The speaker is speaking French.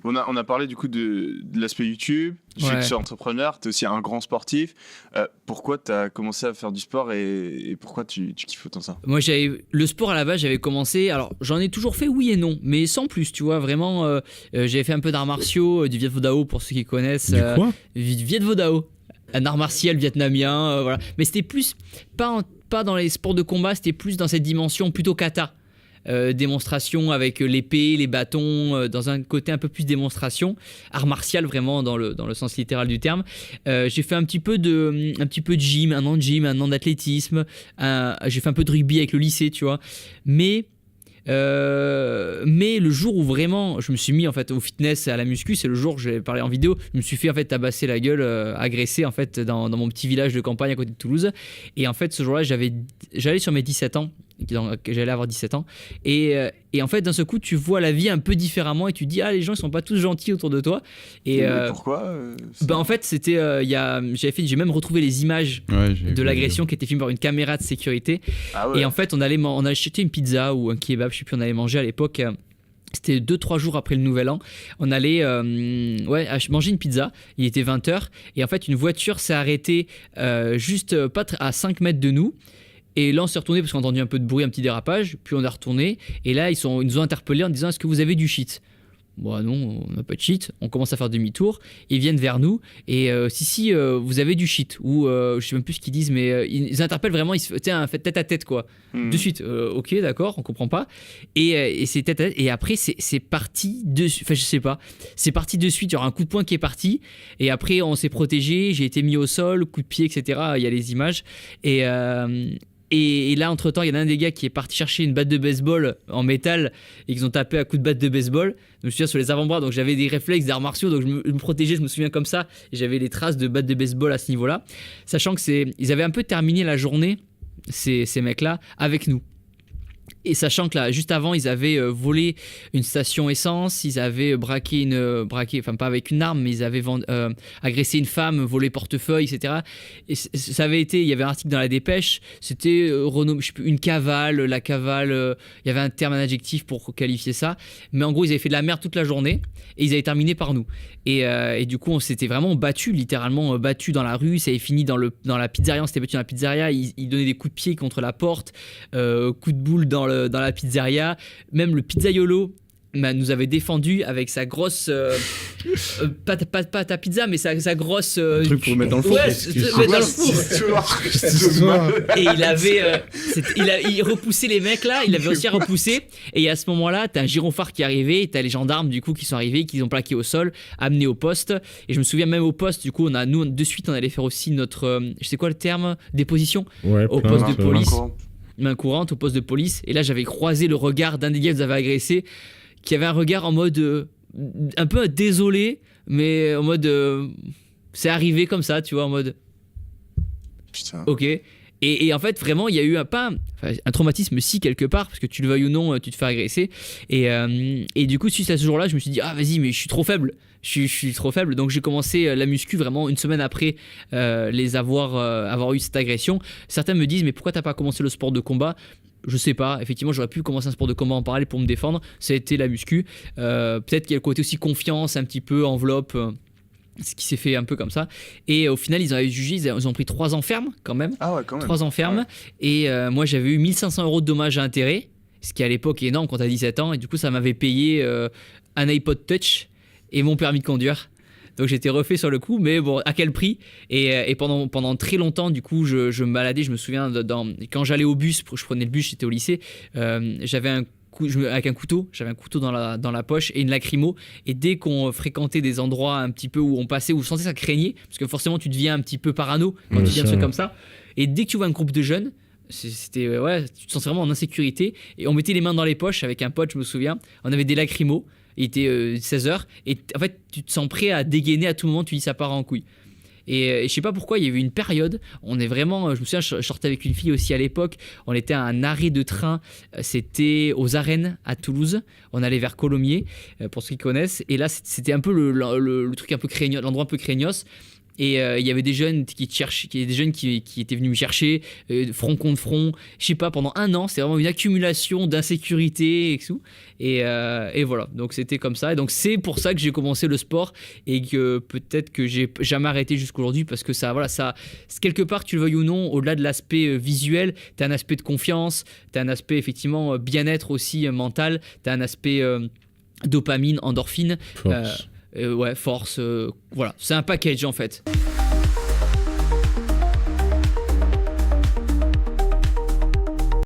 On a parlé du coup de l'aspect YouTube, du fait que tu es entrepreneur, tu es aussi un grand sportif. Pourquoi tu as commencé à faire du sport et pourquoi tu kiffes autant ça? Moi, le sport à la base, j'avais commencé. Alors, j'en ai toujours fait, oui et non, mais sans plus, tu vois. Vraiment, j'avais fait un peu d'arts martiaux, du Viet Vo Dao pour ceux qui connaissent. Du quoi? Viet Vo Dao, un art martial vietnamien, voilà. Mais c'était plus, pas dans les sports de combat, c'était plus dans cette dimension plutôt kata. Démonstration avec l'épée, les bâtons, dans un côté un peu plus démonstration, art martial vraiment dans le sens littéral du terme. J'ai fait un petit peu de gym, un an de gym, un an d'athlétisme, j'ai fait un peu de rugby avec le lycée, tu vois. Mais le jour où vraiment je me suis mis en fait au fitness et à la muscu, c'est le jour où j'ai parlé en vidéo, je me suis fait en fait tabasser la gueule, agressé en fait dans mon petit village de campagne à côté de Toulouse. Et en fait ce jour-là j'allais sur mes 17 ans, j'allais avoir 17 ans et en fait d'un seul coup tu vois la vie un peu différemment et tu te dis les gens ils sont pas tous gentils autour de toi. Et pourquoi en fait c'était j'ai même retrouvé les images de l'agression qui était filmée par une caméra de sécurité. Et en fait on a acheté une pizza ou un kebab, je sais plus, on allait manger à l'époque. C'était 2-3 jours après le nouvel an. On allait manger une pizza. Il était 20h. Et en fait, une voiture s'est arrêtée juste pas à 5 mètres de nous. Et là, on s'est retourné parce qu'on a entendu un peu de bruit, un petit dérapage. Puis on est retourné. Et là, ils nous ont interpellés en disant: est-ce que vous avez du shit? Bon, non, on n'a pas de shit. On commence à faire demi-tour. Ils viennent vers nous. Et si, vous avez du shit. Ou je sais même plus ce qu'ils disent, mais ils interpellent vraiment. Faites tête à tête, quoi. De suite. Ok, d'accord, on comprend pas. Et c'est tête à tête. Et après, c'est parti de suite. Enfin, je sais pas. C'est parti de suite. Il y aura un coup de poing qui est parti. Et après, on s'est protégé. J'ai été mis au sol, coup de pied, etc. Il y a les images. Et là, entre-temps, il y en a un des gars qui est parti chercher une batte de baseball en métal et qu'ils ont tapé à coups de batte de baseball. Je me souviens sur les avant-bras, donc j'avais des réflexes d'arts martiaux, donc je me protégeais, je me souviens comme ça. Et j'avais les traces de batte de baseball à ce niveau-là. Sachant que ils avaient un peu terminé la journée, ces mecs-là, avec nous. Et sachant que là, juste avant, ils avaient volé une station essence, ils avaient braqué, enfin pas avec une arme, mais ils avaient agressé une femme, volé portefeuille, etc. Et ça avait été, il y avait un article dans la dépêche, c'était renommé, je sais plus, une cavale, la cavale, il y avait un terme, un adjectif pour qualifier ça. Mais en gros, ils avaient fait de la merde toute la journée et ils avaient terminé par nous. Et du coup, on s'était vraiment battu, littéralement battu dans la rue. Ça avait fini dans la pizzeria, on s'était battu dans la pizzeria. Ils donnaient des coups de pied contre la porte, coups de boule dans la pizzeria. Même le pizzaiolo nous avait défendu avec sa grosse pas ta pizza, mais sa grosse truc pour mettre dans le four. Mettre dans le four. Et il avait il repoussait les mecs là, il avait aussi à repousser. Et à ce moment-là, t'as un gyrophare qui est arrivé, t'as les gendarmes du coup qui sont arrivés, qui les ont plaqués au sol, amenés au poste. Et je me souviens même au poste, du coup, nous de suite on allait faire aussi notre je sais quoi le terme, déposition au poste de police. Main courante au poste de police. Et là, j'avais croisé le regard d'un des gars qui nous avait agressé, qui avait un regard en mode un peu désolé, mais en mode c'est arrivé comme ça, tu vois, en mode putain. Ok. Et en fait, vraiment, il y a eu un traumatisme, si, quelque part, parce que tu le veuilles ou non, tu te fais agresser. Et du coup, suite à ce jour-là, je me suis dit, vas-y, mais je suis trop faible. Je suis trop faible. Donc, j'ai commencé la muscu vraiment une semaine après avoir eu cette agression. Certains me disent, mais pourquoi t'as pas commencé le sport de combat ? Je sais pas, effectivement j'aurais pu commencer un sport de combat en parallèle pour me défendre. Ça a été la muscu. Peut-être qu'il y a le côté aussi confiance, un petit peu enveloppe. Ce qui s'est fait un peu comme ça. Et au final, ils avaient jugé, ils ont pris 3 ans ferme quand même. Ah ouais, quand même. 3 ans ferme. Ouais. Et moi, j'avais eu 1 500 € de dommages à intérêts, ce qui à l'époque est énorme quand t'as 17 ans. Et du coup, ça m'avait payé un iPod Touch et mon permis de conduire. Donc j'étais refait sur le coup, mais bon, à quel prix ? Et pendant très longtemps, du coup, je me baladais. Je me souviens, quand j'allais au bus, je prenais le bus, j'étais au lycée, j'avais avec un couteau, j'avais un couteau dans la poche et une lacrymo. Et dès qu'on fréquentait des endroits un petit peu où on passait, où je sentais ça craignait, parce que forcément tu deviens un petit peu parano quand tu viens de trucs comme ça. Et dès que tu vois un groupe de jeunes, c'était tu te sens vraiment en insécurité. Et on mettait les mains dans les poches avec un pote, je me souviens. On avait des lacrymos. Il était 16h. Et en fait, tu te sens prêt à dégainer à tout moment. Tu dis ça part en couille. Et je sais pas pourquoi, il y avait une période, on est vraiment, je me souviens, je sortais avec une fille aussi à l'époque, on était à un arrêt de train, c'était aux Arènes à Toulouse, on allait vers Colomiers, pour ceux qui connaissent, et là c'était un peu le truc un peu craignos, l'endroit un peu craignos, Et il y avait des jeunes qui étaient venus me chercher, front contre front. Je sais pas, pendant 1 an, c'était vraiment une accumulation d'insécurité et tout. Et voilà, donc c'était comme ça. Et donc c'est pour ça que j'ai commencé le sport et que peut-être que j'ai jamais arrêté jusqu'aujourd'hui parce que ça, quelque part, tu le veuilles ou non, au-delà de l'aspect visuel, t'as un aspect de confiance, t'as un aspect effectivement bien-être aussi mental, t'as un aspect dopamine, endorphine. Force. Force, voilà, c'est un package en fait.